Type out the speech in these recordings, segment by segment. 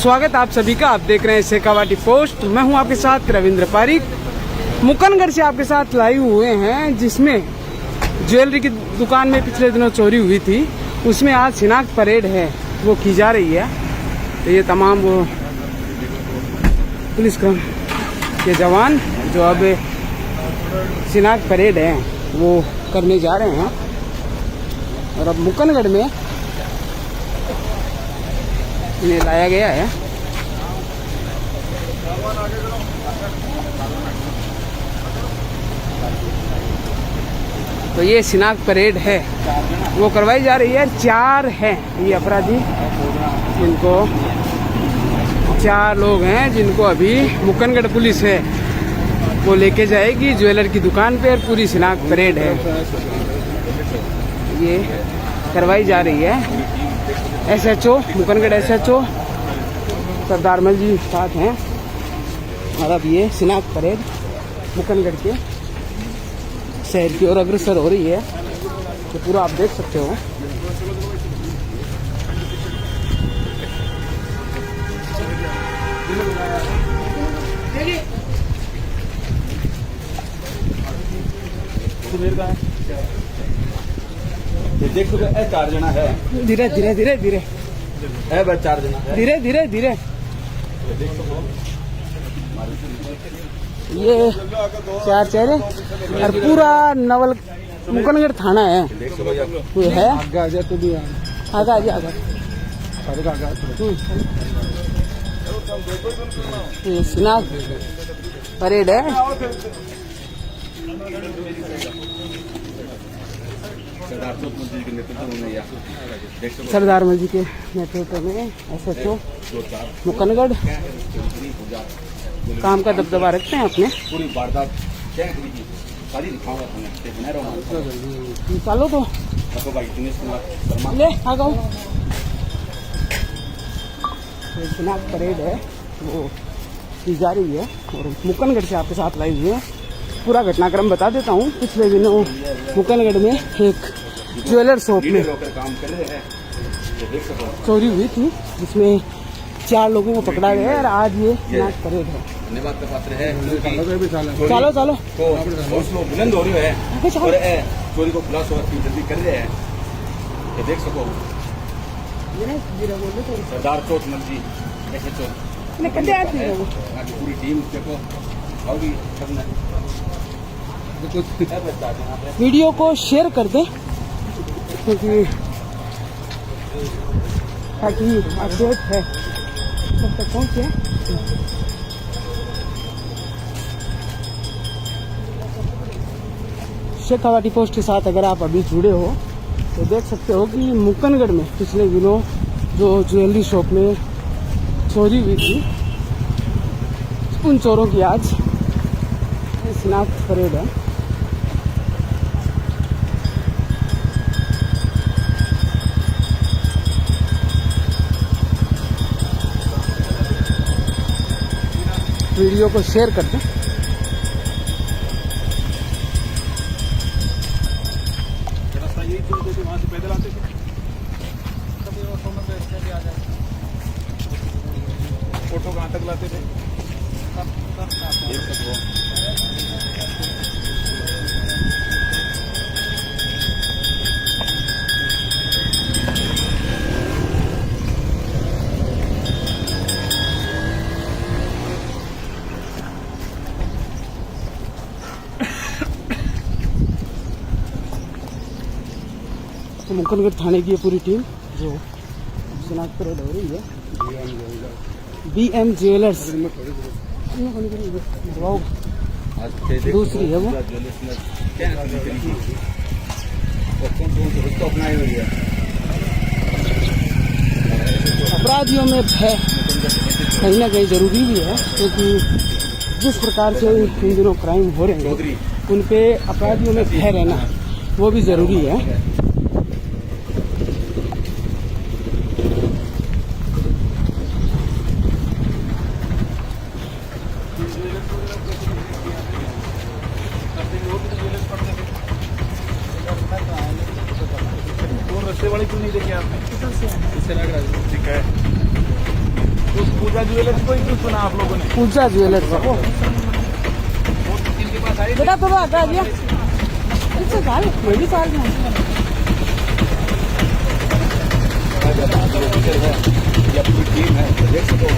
स्वागत आप सभी का। आप देख रहे हैं शेखावाटी पोस्ट। मैं हूं आपके साथ रविंद्र पारिक। मुकनगढ़ से आपके साथ लाइव हुए हैं, जिसमें ज्वेलरी की दुकान में पिछले दिनों चोरी हुई थी। उसमें आज शिनाख्त परेड है, वो की जा रही है। तो ये तमाम वो पुलिस के जवान जो अब शिनाख्त परेड है वो करने जा रहे हैं। और अब मुकनगढ़ में इन्हें लाया गया है। तो ये शिनाख्त परेड है वो करवाई जा रही है। 4 हैं ये अपराधी, जिनको 4 लोग हैं जिनको अभी मुकनगढ़ पुलिस है वो लेके जाएगी ज्वेलर की दुकान पे। और पूरी शिनाख्त परेड है ये करवाई जा रही है। SHO मुकनगढ़ SHO सरदार मल जी साथ हैं। और अब ये शिनाख्त परेड मुकनगढ़ के शहर की ओर अग्रसर हो रही है। तो पूरा आप देख सकते हो। देख सको 4 जना है। धीरे धीरे धीरे धीरे है बस 4 जना है। धीरे धीरे धीरे। ये 4 चेहरे और पूरा नवल मुकनगढ़ थाना है। कोई है आगे तो भी आगे आगे आगे ये शिनाख्त परेड है। सरदार मल जी के नेतृत्व में SHO मुकनगढ़ काम का दबदबा रखते हैं अपने। पूरी वारदात निकालो तो ले आ जाओ। शिनाख्त परेड है वो की जा रही है। और मुकनगढ़ से आपके साथ लाइव हुए पूरा घटनाक्रम बता देता हूँ। पिछले दिनों मुकनगढ़ में एक ज्वेलर शॉप में चोरी हुई थी, जिसमें 4 लोगों को पकड़ा गया है। और आज ये शिनाख्त परेड है। धन्यवाद का पात्र है। चलो चलो तो बुलंद हो रही है और चोरी को खुलासा जल्दी कर रहे हैं। ये देख सको सरदार चौथ मल जी SHO पूरी टीम देखो आओगी। वीडियो को शेयर कर दें, क्योंकि ताकि अपडेट है सब तक पहुंचे। शेखावाटी पोस्ट के साथ अगर आप अभी जुड़े हो तो देख सकते हो कि मुकनगढ़ में पिछले दिनों जो ज्वेलरी शॉप में चोरी हुई थी, उन चोरों की आज शिनाख्त परेड है। वीडियो को शेयर कर दें। वहाँ से पैदल आते थे, फोटो कहाँ तक लाते थे। तो मुकनगढ़ थाने की ये पूरी टीम जो शिनाख्त परेड हो रही है। BM ज्वेलर्स दूसरी है वो। अपराधियों में भय कहीं ना कहीं जरूरी भी है, क्योंकि जिस प्रकार से इन दिनों क्राइम हो रहे हैं उन पे अपराधियों में भय रहना वो भी जरूरी है। रस्ते वाले क्यों नहीं देखे आपने? इससे लग रहा है पूजा ज्वेलर्स को ही क्यों सुना आप लोगों ने? पूजा ज्वेलर्स को इनके पास आई बेटा तो आ गया इससे साल मेरी साल में या पूरी टीम है, देख सको।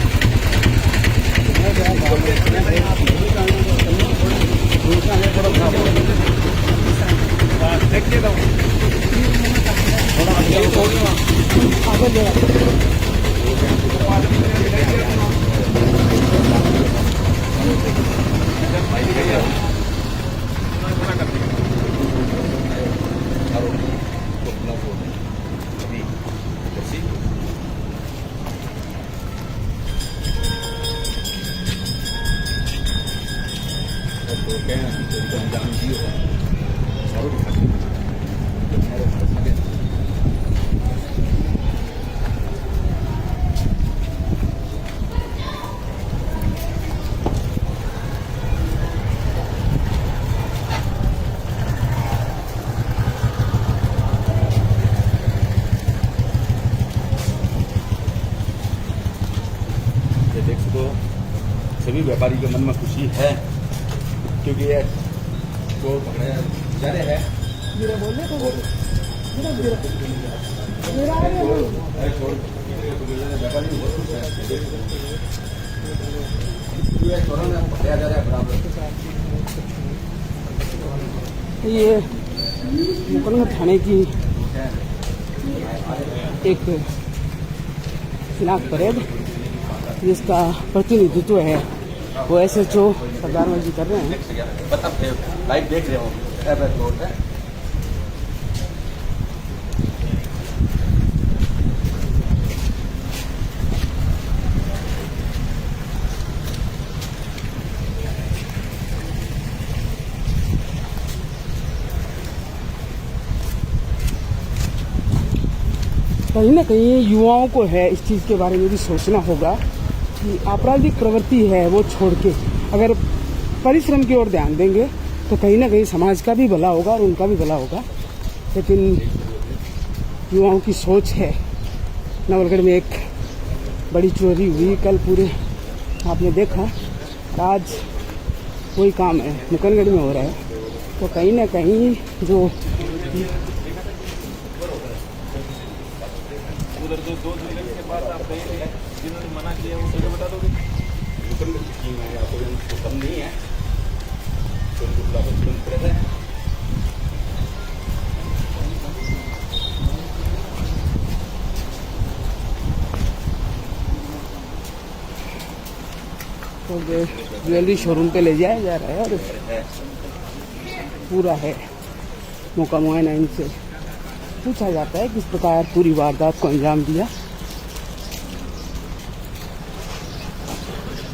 देखते रहो देख सको। सभी व्यापारी के मन में खुशी है क्योंकि ये चोर पकड़े जा रहे हैं और चोर व्यापारी भी बहुत खुश है। चोरों ने पकड़ा जा रहा है बराबर। ये मुकदमा थाने की एक शिनाख्त परेड जिसका प्रतिनिधित्व है वो SHO सरदार जी कर रहे हैं। लाइव देख रहे हो रोड है। कहीं ना कहीं युवाओं को है इस चीज़ के बारे में भी सोचना होगा कि आपराधिक प्रवृत्ति है वो छोड़ के अगर परिश्रम की ओर ध्यान देंगे तो कहीं ना कहीं समाज का भी भला होगा और उनका भी भला होगा। लेकिन युवाओं की सोच है। नवलगढ़ में एक बड़ी चोरी हुई कल, पूरे आपने देखा। आज वही काम है मुकनगढ़ में हो रहा है। तो कहीं ना कहीं जो उधर जो दो जिले के पास आप गए थे जिन्होंने मना किया वो जगह बता दोगे? टीम है या कोई उनको कम नहीं है तो उनको बुला कर तुरंत रहता है। तो ज्वेलरी शोरूम पे ले जाया जा रहा है और पूरा है मौका मुआयना इनसे पूछा जाता है किस प्रकार पूरी वारदात को अंजाम दिया।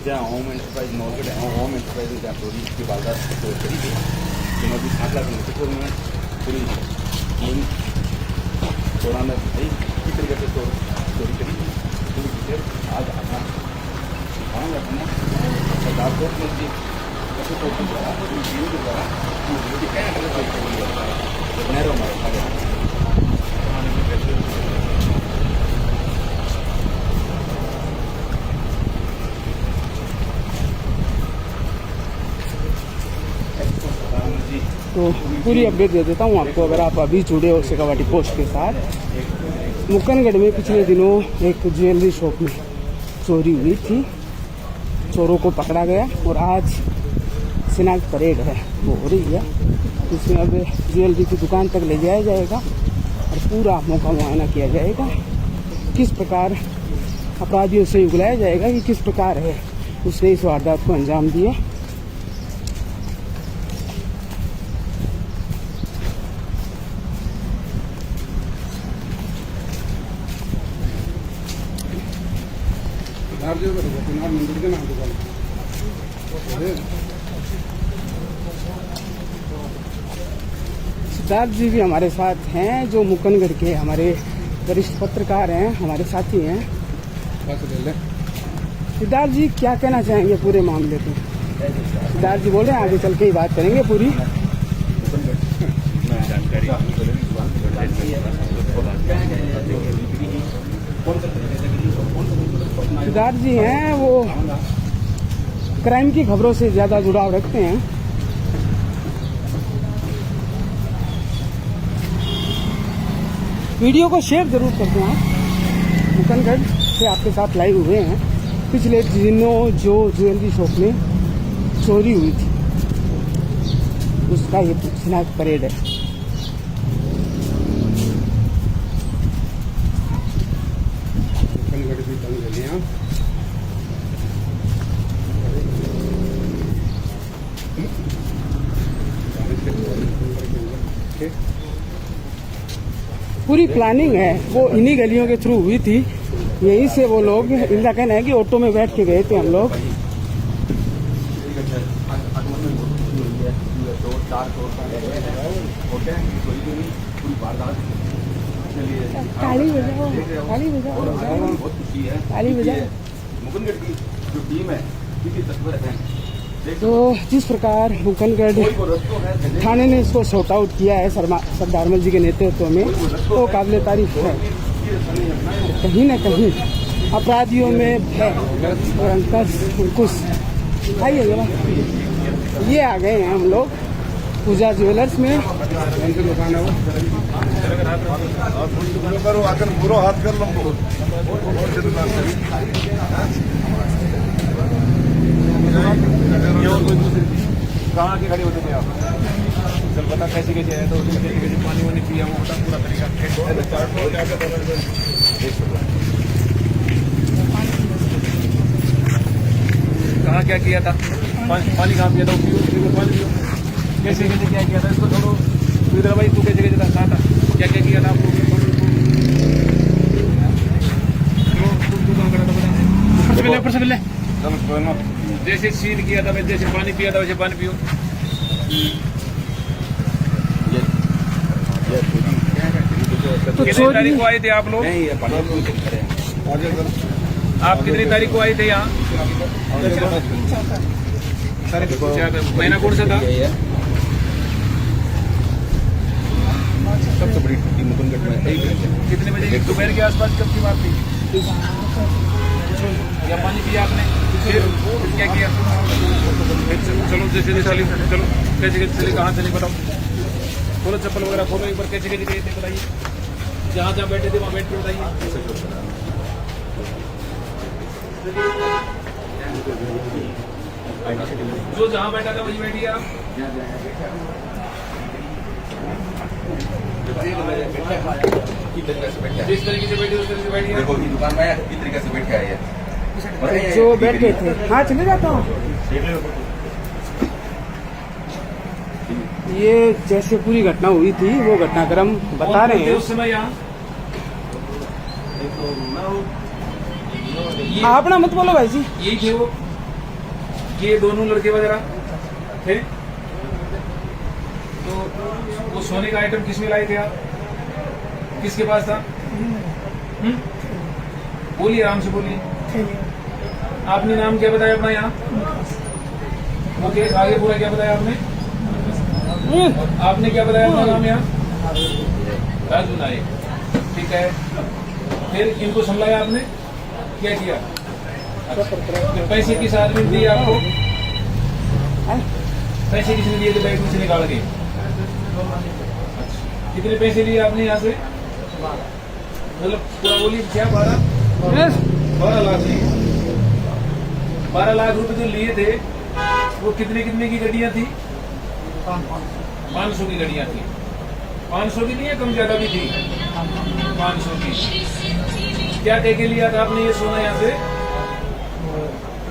जहाँ होम एंटरप्राइज नौगढ़ है, होम एंटरप्राइज में जहाँ चोरी की वारदात चोर करी थी चुनौती 7 लाख नोटिस में पूरी टीम चोरा में भाई किस तरीके से चोरी करी पूरी डिटेल आज अपना दिखाऊंगा अपना सरदार कोर्ट में थी कैसे कोर्ट के द्वारा पूरी टीम के द्वारा पूरी क्या चोरी करी नहरों में रखा गया। तो पूरी अपडेट दे देता हूँ आपको अगर आप अभी जुड़े हो शेखावाटी पोस्ट के साथ। मुकनगढ़ में पिछले दिनों एक ज्वेलरी शॉप में चोरी हुई थी, चोरों को पकड़ा गया और आज शिनाख्त परेड है वो हो रही है। इसमें अब ज्वेलरी की दुकान तक ले जाया जाएगा और पूरा मौका मुआयना किया जाएगा। किस प्रकार अपराधियों से उगलाया जाएगा कि किस प्रकार है उसने इस वारदात को अंजाम दिया। सिद्धार्थ जी भी हमारे साथ हैं जो मुकनगढ़ के हमारे वरिष्ठ पत्रकार हैं, हमारे साथी हैं। सिद्धार्थ जी क्या कहना चाहेंगे पूरे मामले पे? सिद्धार्थ जी बोल रहे हैं आगे चल के ही बात करेंगे पूरी। सिद्धार्थ जी हैं वो क्राइम की खबरों से ज़्यादा जुड़ाव रखते हैं। वीडियो को शेयर जरूर करते हैं आप। मुकनगढ़ से आपके साथ लाइव हुए हैं पिछले दिनों जो ज्वेलरी शॉप में चोरी हुई थी उसका ये शिनाख्त परेड है। मुकनगढ़ की तंग गलियां पूरी प्लानिंग है वो इन्हीं गलियों के थ्रू हुई थी। यहीं से वो लोग, इनका कहना है कि ऑटो में बैठ के गए थे हम लोग। ताली बजाओ, ताली बजाओ, ताली बजाओ। मुकनगढ़ की जो टीम है किसी तत्पर है तो जिस प्रकार मुकनगढ़ थाने ने इसको सॉर्ट आउट किया है सरदारमल जी के नेतृत्व में, वो काबिल तारीफ है। कहीं न कहीं अपराधियों में भय और अंकुश। आइए जरा, ये आ गए हैं हम लोग पूजा ज्वेलर्स में। दुकान है वो आकर बुरो हाथ कर लो। कहाँ के खड़े होते थे आप? चल बता कैसे कैसे है तो कैसे पानी वानी पिया वो होता पूरा तरीका। कहाँ क्या किया था? पानी कहाँ पिया था? पियो पानी पियो। कैसे कैसे क्या किया था? इसको छोड़ो इधर भाई, तू कैसे कैसे था? कहाँ था? क्या क्या किया था आप लोग? तू काम करा था बता। ऊपर से मिले जैसे सीन किया था, जैसे पानी पिया था वैसे पानी पियो। तो कितनी तारीख को आए थे आप लोग? आप कितनी तारीख को आए थे यहाँ? महीना कौन सा था? सबसे बड़ी मुकनगढ़ में। कितने बजे? दोपहर के आसपास कब की बात थी? या पानी पिया आपने? फिर क्या किया? चलो जैसे जैसे चलो, कैसे कैसे चले, कहाँ चले बताओ। खोलो चप्पल वगैरह खोलो एक बार, कैसे कैसे गए थे बताइए। जहाँ जहाँ बैठे थे वहाँ बैठ के बताइए। जो जहाँ बैठा था वही बैठिए आप। जिस तरीके से बैठे उस तरीके से बैठिए। देखो दुकान में इस तरीके से बैठ के आए हैं जो बैठ गए थे। हाँ चले जाता हूँ। ये जैसे पूरी घटना हुई थी वो घटनाक्रम बता रहे हैं उस समय यहाँ। आप ना मत बोलो भाई जी। यही थे वो, ये दोनों लड़के वगैरह थे। तो वो सोने का आइटम किस में लाए थे आप? किसके पास था? बोलिए, आराम से बोलिए। आपने नाम क्या बताया अपना यहाँ? ओके, आगे पूरा क्या बताया आपने? आपने क्या बताया अपना नाम यहाँ? राजू नायक। ठीक है, फिर इनको संभलाया आपने, क्या किया? फिर पैसे किस आदमी ने दिए आपको? पैसे किसने दिए थे बैंक में से निकाल के? कितने पैसे लिए आपने यहाँ से? मतलब पूरा बोलिए क्या? 12 लाख लिए। 12 लाख रुपए जो लिए थे वो कितने कितने की गाड़ियाँ थी? 500 की गाड़ियाँ थी। 500 की नहीं है, कम ज्यादा भी थी। 500 की। क्या कह के लिया था आपने ये सोना यहाँ से?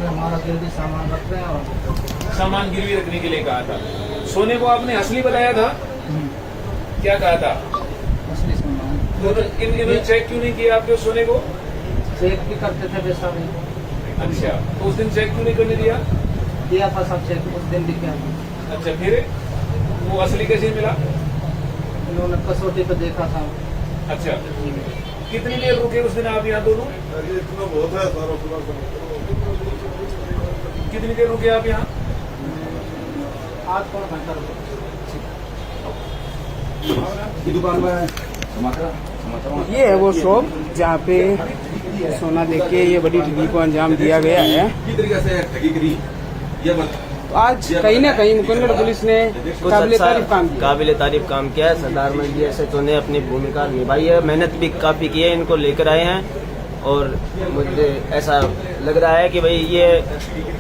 हमारा गिरवी सामान रख रहे हैं। सामान गिरवी रखने के लिए कहा था। सोने को आपने असली बताया था? क्या कहा था? असली सामान। तो इन्होंने चेक क्यों नहीं किया आपके सोने को? चेक भी करते थे पैसा नहीं। अच्छा, तो उस दिन चेक क्यों नहीं करने दिया? दिया था सब चेक, उस दिन दिखा। अच्छा, फिर वो असली कैसे मिला? इन्होंने कसौटी पे देखा था। अच्छा, कितनी देर रुके उस दिन आप यहाँ दोनों? कितनी देर रुके आप यहाँ? आज कौन घंटा रुके? दुकान में ये है वो शॉप जहाँ पे सोना देख के ये बड़ी ठगी को अंजाम दिया गया है। किस तरीके से ठगी करी ये बता। तो आज कहीं ना कहीं मुकुंदगढ़ पुलिस ने काबिल तारीफ काम किया। काबिल तारीफ काम किया है। सरदार मंडी SHO ने अपनी भूमिका निभाई है, मेहनत भी काफी की है, इनको लेकर आए हैं और मुझे ऐसा लग रहा है कि भाई ये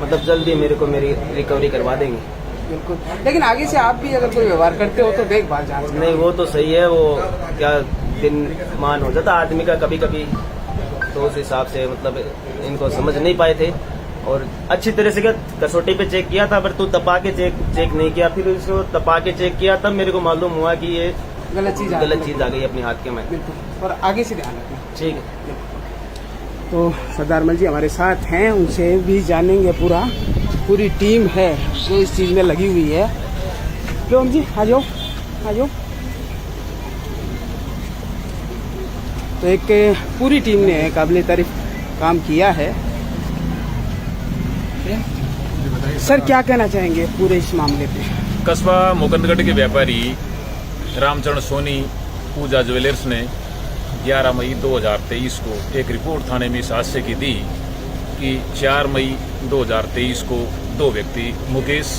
मतलब जल्दी मेरे को मेरी रिकवरी करवा देंगे। बिल्कुल, लेकिन आगे से आप भी अगर कोई व्यवहार करते हो तो देखभाल जांच नहीं वो तो सही है, वो क्या दिन मान हो जाता आदमी का कभी कभी, तो उस हिसाब से मतलब इनको समझ नहीं पाए थे और अच्छी तरह से कसौटी पे चेक किया था, पर तू तपा के चेक नहीं किया, फिर इसको तपा के चेक किया तब मेरे को मालूम हुआ कि ये गलत चीज आ गई अपने हाथ के में। बिल्कुल, और आगे से ध्यान रखना। ठीक है। तो सरदार मल जी हमारे साथ हैं, उनसे भी जानेंगे पूरी टीम है जो इस चीज़ में लगी हुई है। लो जी आ जाओ आ जाओ। तो एक पूरी टीम ने काबिल तारीफ काम किया है। सर क्या कहना चाहेंगे पूरे इस मामले पे? कस्बा मुकुंदगढ़ के व्यापारी रामचरण सोनी पूजा ज्वेलर्स ने 11 मई 2023 को एक रिपोर्ट थाने में इस हादसे की दी कि 4 मई 2023 को 2 व्यक्ति मुकेश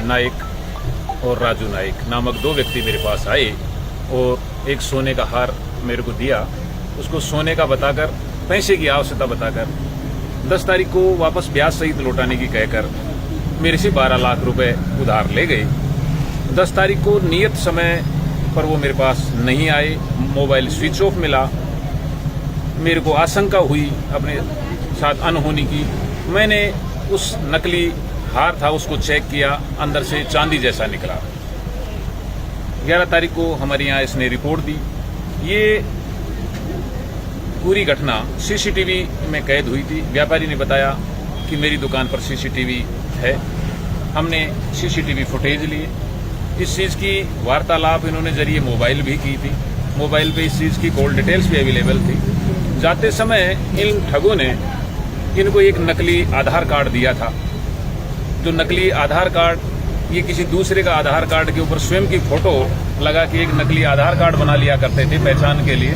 नायक और राजू नायक नामक 2 व्यक्ति मेरे पास आए और एक सोने का हार मेरे को दिया। उसको सोने का बताकर, पैसे की आवश्यकता बताकर 10 तारीख को वापस ब्याज सहित लौटाने की कहकर मेरे से 12 लाख रुपए उधार ले गए। 10 तारीख को नियत समय पर वो मेरे पास नहीं आए, मोबाइल स्विच ऑफ मिला। मेरे को आशंका हुई अपने साथ अनहोनी की। मैंने उस नकली हार था उसको चेक किया, अंदर से चांदी जैसा निकला। 11 तारीख को हमारे यहाँ इसने रिपोर्ट दी। ये पूरी घटना सीसीटीवी में कैद हुई थी। व्यापारी ने बताया कि मेरी दुकान पर सीसीटीवी है। हमने सीसीटीवी फुटेज लिए। इस चीज़ की वार्तालाप इन्होंने जरिए मोबाइल भी की थी। मोबाइल पे इस चीज़ की कॉल डिटेल्स भी अवेलेबल थी। जाते समय इन ठगों ने इनको एक नकली आधार कार्ड दिया था। जो नकली आधार कार्ड ये किसी दूसरे का आधार कार्ड के ऊपर स्वयं की फोटो लगा के एक नकली आधार कार्ड बना लिया करते थे पहचान के लिए।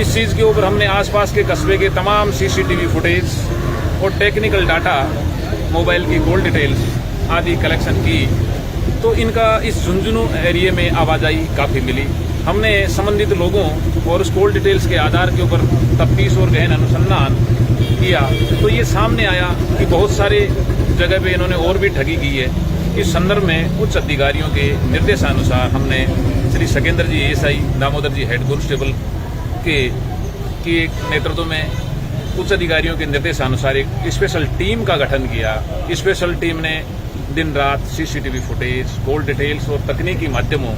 इस चीज़ के ऊपर हमने आसपास के कस्बे के तमाम सीसीटीवी फुटेज और टेक्निकल डाटा, मोबाइल की कॉल डिटेल्स आदि कलेक्शन की, तो इनका इस झुंझुनू एरिया में आवाजाही काफ़ी मिली। हमने संबंधित लोगों और उस कॉल डिटेल्स के आधार के ऊपर तफ्तीश और गहन अनुसंधान किया तो ये सामने आया कि बहुत सारे जगह पे इन्होंने और भी ठगी की है। इस संदर्भ में उच्च अधिकारियों के निर्देशानुसार हमने श्री सकेंद्र जी ASI, दामोदर जी हेड कांस्टेबल के नेतृत्व में उच्च अधिकारियों के निर्देशानुसार एक स्पेशल टीम का गठन किया। स्पेशल टीम ने दिन रात सीसीटीवी फुटेज, कॉल डिटेल्स और तकनीकी माध्यमों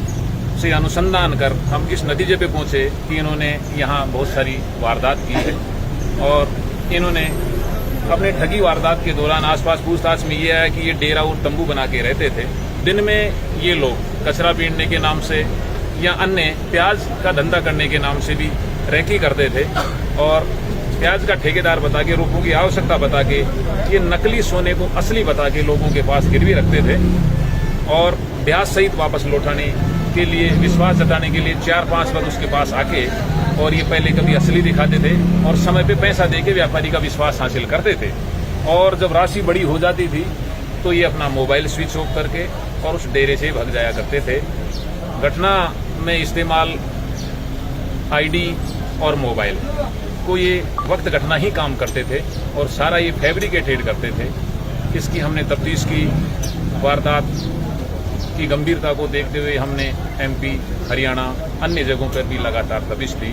से अनुसंधान कर हम इस नतीजे पे पहुंचे कि इन्होंने यहाँ बहुत सारी वारदात की है और इन्होंने अपने ठगी वारदात के दौरान आसपास पूछताछ में ये आया कि ये डेरा और तंबू बना के रहते थे। दिन में ये लोग कचरा बीनने के नाम से या अन्य प्याज का धंधा करने के नाम से भी रैकी करते थे और प्याज का ठेकेदार बता के, रुपयों की आवश्यकता बता के ये नकली सोने को असली बता के लोगों के पास गिरवी रखते थे और ब्याज सहित वापस लौटाने के लिए, विश्वास जताने के लिए 4-5 बार उसके पास आके और ये पहले कभी असली दिखाते थे और समय पे पैसा देके व्यापारी का विश्वास हासिल करते थे और जब राशि बड़ी हो जाती थी तो ये अपना मोबाइल स्विच ऑफ करके और उस डेरे से भाग जाया करते थे। घटना में इस्तेमाल आईडी और मोबाइल को ये वक्त घटना ही काम करते थे और सारा ये फैब्रिकेटेड करते थे। इसकी हमने तफ्तीश की। वारदात की गंभीरता को देखते हुए हमने MP, हरियाणा, अन्य जगहों पर भी लगातार तफ्तीश दी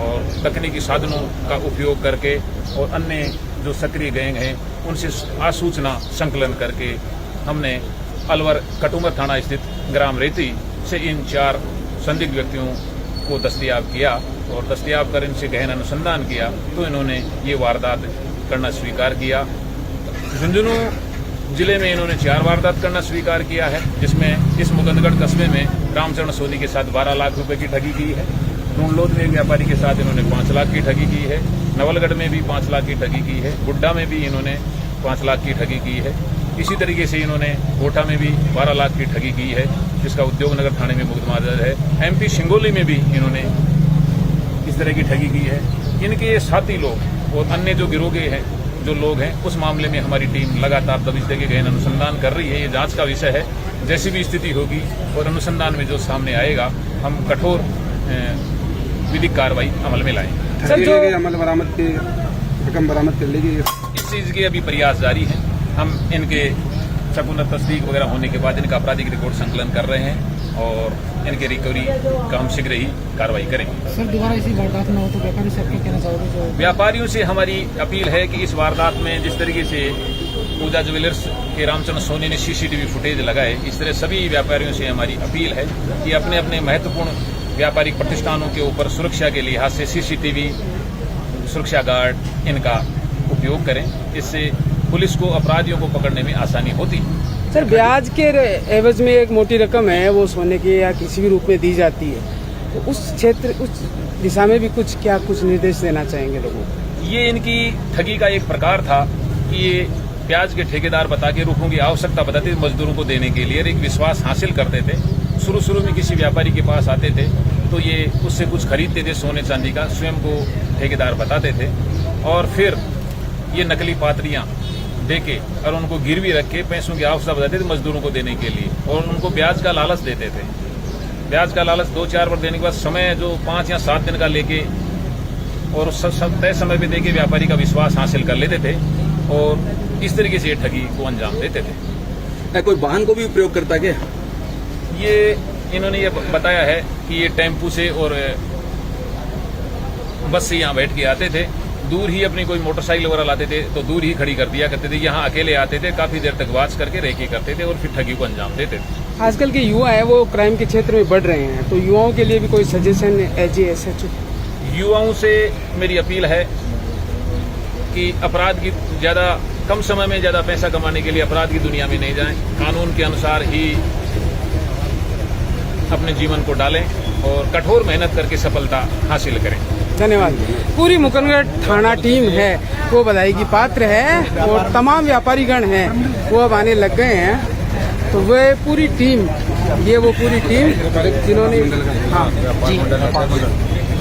और तकनीकी साधनों का उपयोग करके और अन्य जो सक्रिय गैंग हैं उनसे आसूचना संकलन करके हमने अलवर कटुमर थाना स्थित ग्राम रेती से इन 4 संदिग्ध व्यक्तियों को दस्तयाब किया और दस्तयाब कर इनसे गहन अनुसंधान किया तो इन्होंने ये वारदात करना स्वीकार किया। झुंझुनू जिले में इन्होंने 4 वारदात करना स्वीकार किया है, जिसमें इस मुकुंदगढ़ कस्बे में रामचरण सोनी के साथ 12 लाख रुपए की ठगी की है। नूनलोद में एक व्यापारी के साथ इन्होंने 5 लाख की ठगी की है। नवलगढ़ में भी 5 लाख की ठगी की है। गुड्डा में भी इन्होंने 5 लाख की ठगी की है। इसी तरीके से इन्होंने कोटा में भी 12 लाख की ठगी की है, जिसका उद्योग नगर थाने में मुकदमा दर्ज है। MP सिंगोली में भी इन्होंने इस तरह की ठगी की है। इनके साथी लोग और अन्य जो गिरोह के हैं जो लोग हैं उस मामले में हमारी टीम लगातार दबिश के गहन अनुसंधान कर रही है। ये जांच का विषय है। जैसी भी स्थिति होगी और अनुसंधान में जो सामने आएगा हम कठोर विधिक कार्रवाई अमल में लाएंगे। सर जो अमल बरामद की रकम बरामद कर लेगी। इस चीज के अभी प्रयास जारी है। हम इनके शकुन तस्दीक वगैरह होने के बाद इनका आपराधिक रिकॉर्ड संकलन कर रहे हैं और इनके रिकवरी का हम शीघ्र ही कार्रवाई करेंगे। सर दोबारा इसी वारदात में हो तो व्यापारी से क्या कहना चाहोगे? जो व्यापारियों से हमारी अपील है कि इस वारदात में जिस तरीके से पूजा ज्वेलर्स के रामचंद्र सोनी ने सीसीटीवी फुटेज लगाए, इस तरह सभी व्यापारियों से हमारी अपील है कि अपने अपने महत्वपूर्ण व्यापारिक प्रतिष्ठानों के ऊपर सुरक्षा के लिहाज से सीसीटीवी सुरक्षा गार्ड इनका उपयोग करें। इससे पुलिस को अपराधियों को पकड़ने में आसानी होती है। सर ब्याज के एवज में एक मोटी रकम है वो सोने के या किसी भी रूप में दी जाती है, तो उस क्षेत्र उस दिशा में भी कुछ निर्देश देना चाहेंगे लोगों को? ये इनकी ठगी का एक प्रकार था कि ये ब्याज के ठेकेदार बता के रुपयों की आवश्यकता बताते थे मजदूरों को देने के लिए और एक विश्वास हासिल करते थे। शुरू में किसी व्यापारी के पास आते थे तो ये उससे कुछ खरीदते थे सोने चांदी का, स्वयं को ठेकेदार बताते थे और फिर ये नकली पात्रियां देके और उनको गिरवी रख के पैसों की आवश्यकता बताते थे मजदूरों को देने के लिए और उनको ब्याज का लालच देते थे। ब्याज का लालच 2-4 बार देने के बाद समय जो 5 या 7 दिन का लेके और सब तय समय पे देके व्यापारी का विश्वास हासिल कर लेते थे और इस तरीके से ये ठगी को अंजाम देते थे। कोई वाहन को भी प्रयोग करता क्या? ये इन्होंने ये बताया है कि ये टेम्पू से और बस से यहाँ बैठ के आते थे, दूर ही अपनी कोई मोटरसाइकिल वगैरह लाते थे तो दूर ही खड़ी कर दिया करते थे। यहाँ अकेले आते थे, काफी देर तक वाच करके रेकी करते थे और फिर ठगी को अंजाम देते थे। आजकल के युवा है वो क्राइम के क्षेत्र में बढ़ रहे हैं, तो युवाओं के लिए भी कोई सजेशन एज ए SHO? युवाओं से मेरी अपील है कि अपराध की कम समय में ज्यादा पैसा कमाने के लिए अपराध की दुनिया में नहीं जाएं, कानून के अनुसार ही अपने जीवन को डालें और कठोर मेहनत करके सफलता हासिल करें। धन्यवाद। पूरी मुकंदगढ़ थाना टीम है वो बधाई की पात्र है और तमाम व्यापारीगण हैं वो अब आने लग गए हैं, तो वे पूरी टीम जिन्होंने हाँ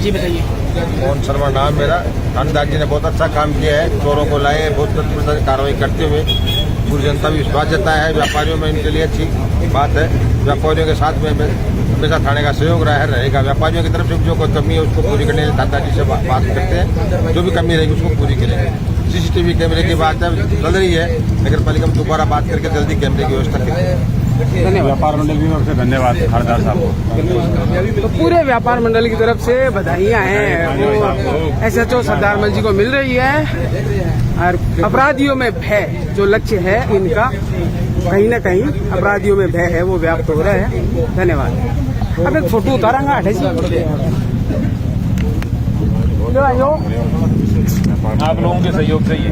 जी बताइए। मोहन शर्मा नाम मेरा। थानेदार जी ने बहुत अच्छा काम किया है, चोरों को लाए, बहुत तत्परता से कार्रवाई करते हुए पूरी जनता भी विश्वास जताया है। व्यापारियों में इनके लिए अच्छी बात है। व्यापारियों के साथ में हमेशा थाने का सहयोग रहेगा। व्यापारियों की तरफ से जो कोई कमी है उसको पूरी करने के लिए थानेदार जी से बात करते हैं, जो भी कमी रहेगी उसको पूरी करेंगे। सीसीटीवी कैमरे की बात है चल रही है, नगर पालिका में दोबारा बात करके जल्दी कैमरे की व्यवस्था करेंगे। धन्यवाद। व्यापार मंडल की ओर से धन्यवाद थानेदार साहब को। तो पूरे व्यापार मंडल की तरफ से बधाइयां हैं वो SHO सरदारमल जी को मिल रही है और अपराधियों में भय जो लक्ष्य है इनका कहीं न कहीं अपराधियों में भय है वो व्याप्त हो रहा है। धन्यवाद। अब एक फोटो उतारांगा आप लोगों के सहयोग से ही है।